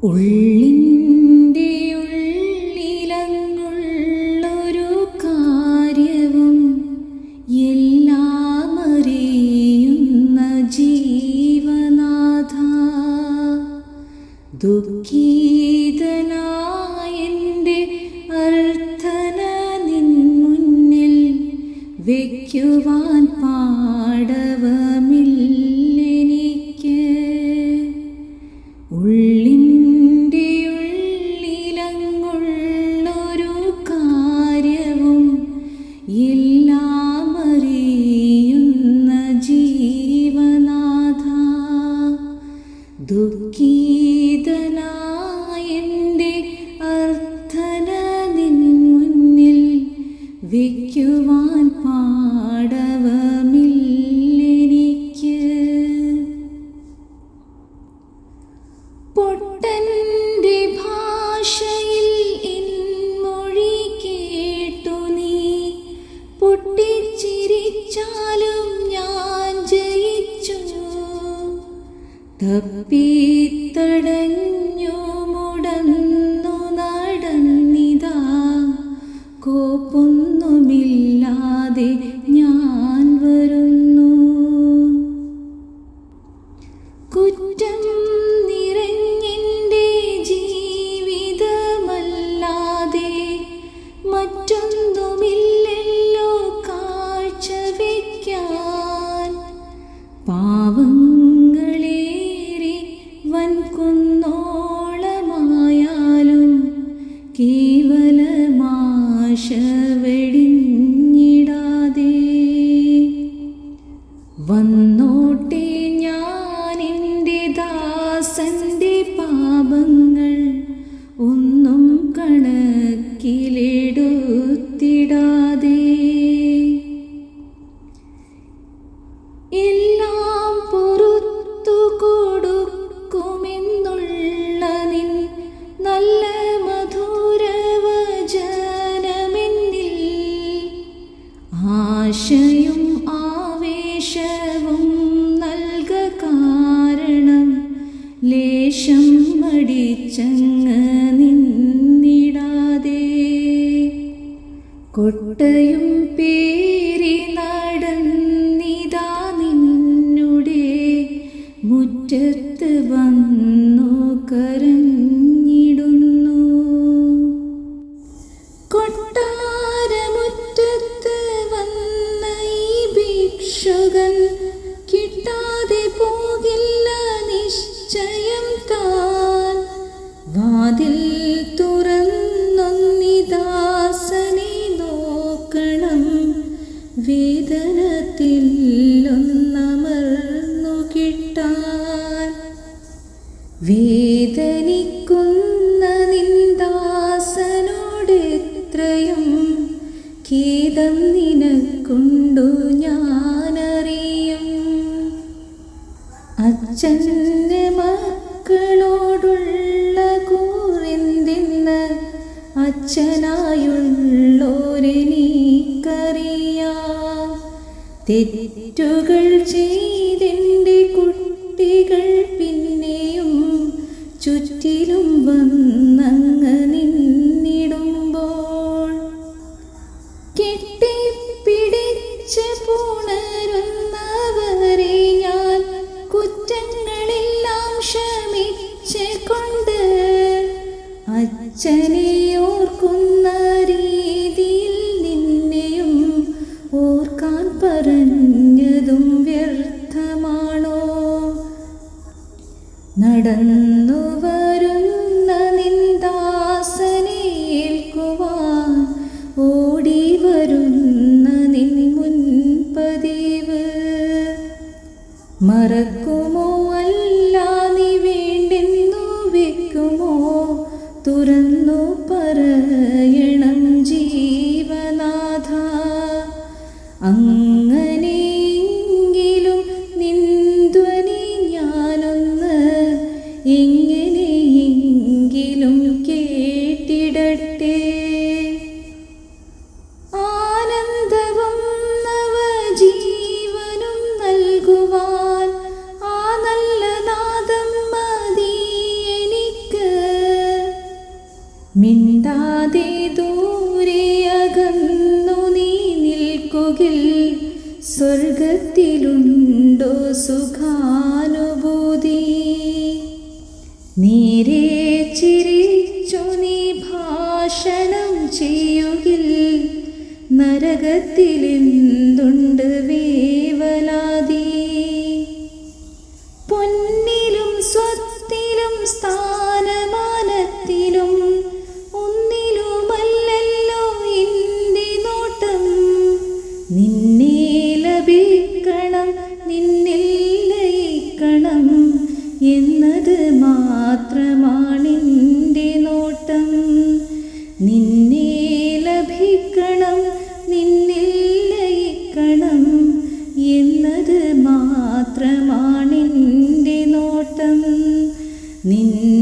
ഉള്ളിൻ്റെ ഉള്ളിലങ്ങുള്ളൊരു കാര്യവും എല്ലാം അറിയുന്ന ജീവനാഥ, ദുഃഖിതനായെൻ്റെ അർത്ഥന നിൻ മുന്നിൽ വയ്ക്കുവാൻ പാടവമില്ലെനിക്ക്. ഉള്ളിൻ്റെ ഉള്ളിലങ്ങുള്ളൊരു കാര്യവും എല്ലാം അറിയുന്ന ജീവനാഥ, ദുഃഖിതനായെൻ്റെ അർത്ഥന നിൻ മുന്നിൽ വയ്ക്കുവാൻ പാടവമില്ലെനിക്ക്. പൊട്ടൻ്റെ ഭാഷയിൽ എൻ മൊഴി കേട്ടു നീ പൊട്ടിച്ചിരിച്ചാലും ഞാൻ ജയിച്ചു. തപ്പിത്തടഞ്ഞു മുടന്നു നടന്നിതാ, കോപ്പൊന്നുമില്ലാതെ ഞാൻ വരുന്നു. കുറ്റം നിറഞ്ഞെൻ്റെ ജീവിതമല്ലാതെ മറ്റൊന്നുമില്ലല്ലോ കാഴ്ചവെക്കാൻ. പാവങ്ങളേറെ വൻകുന്നോളമായാലും കേവലമാശ വെടിഞ്ഞിടാതെ വന്നോട്ടെ ഞാൻ എൻ്റെ ദാസൻ്റെ പാപങ്ങൾ ഒന്നും കണക്കിലെടുത്തിടാതെ. എല്ലാം പൊറുത്തു കൊടുക്കുമെന്നുള്ള നിൻ നല്ല മധുരവചനമെന്നിൽ ആശയും ആവേശവും നൽക കാരണം ലേശം മടിച്ചങ്ങ് നിന്നിടാതെ. കൊട്ടയും പേരി നടന്നിതാ നിന്നുടെ മുറ്റത്ത് വന്നു കരഞ്ഞിടുന്നു. കൊട്ടാരമുറ്റത്ത് വന്ന ഈ ഭിക്ഷുകൻ കിട്ടാതെ പോകില്ല നിശ്ചയം താൻ. വാതിൽ തുറന്നൊന്നിദാസനെ നോക്കണം, വേദനത്തിലൊന്നമർന്നു കിട്ടാൻ. വേദനിക്കുന്ന നിന്ദാസനോടെത്രയും ഖേദം നിനക്കുണ്ടു ഞാനറിയും. അച്ഛൻ്റെ മക്കളോടുള്ള കൂറെന്തെന്ന് അച്ഛനായുള്ളോരെനിക്കറിയാം. തെറ്റുകൾ ചെയ്തെൻ്റെ കുട്ടികൾ പിന്നെയും ചുറ്റിലും വന്നങ്ങ് നിന്നിടുമ്പോൾ കെട്ടിപ്പിടിച്ച് പുണരുന്നവരെ ഞാൻ കുറ്റങ്ങളെല്ലാം ക്ഷമിച്ച് കൊണ്ട് അച്ഛനെ ഓർക്കുന്ന രീതിയിൽ നിന്നെയും ഓർക്കാൻ പറഞ്ഞതും വ്യർത്ഥമാണോ? നടന്നു വരുന്ന നിന്ദാസനെ ഏൽക്കുവാൻ ഓടി വരുന്ന നിൻ മുൻപതിവ് മറക്കുമോ? അല്ല നീ വേണ്ടെന്നു വെക്കുമോ? തുറന്നു പറയണം ജീവനാഥ. അങ്ങനെയെങ്കിലും നിൻധ്വനി ഞാനൊന്ന് എങ്ങനെയെങ്കിലും കേട്ടിടട്ടെ. ആനന്ദവും നവജീവനും നൽകുവാൻ ആ നല്ല നാദം മതി എനിക്ക്. മിണ്ടാതെ ദൂരെ അകന്നു നീ നിൽക്കുകിൽ സ്വർഗത്തിലുണ്ടോ സുഖാനുഭൂതി. നേരെ ചിരിച്ചു നീ ഭാഷണം ചെയ്യുകിൽ നരകത്തിലെന്തുണ്ട് വേവലാതി. പൊന്നിലും സ്വത്തിലും സ്ഥാനമാനത്തിലും ഒന്നിലുമല്ലല്ലോ എൻ്റെ നോട്ടം. നിന്നെ ലഭിക്കണം, നിന്നിൽ ലയിക്കണം എന്നത് മാത്രമാണെൻ്റെ നോട്ടം. നിന്നെ ലഭിക്കണം, നിന്നിൽ ലയിക്കണം എന്നത് മാത്രമാണെൻ്റെ നോട്ടം. നിന്നെ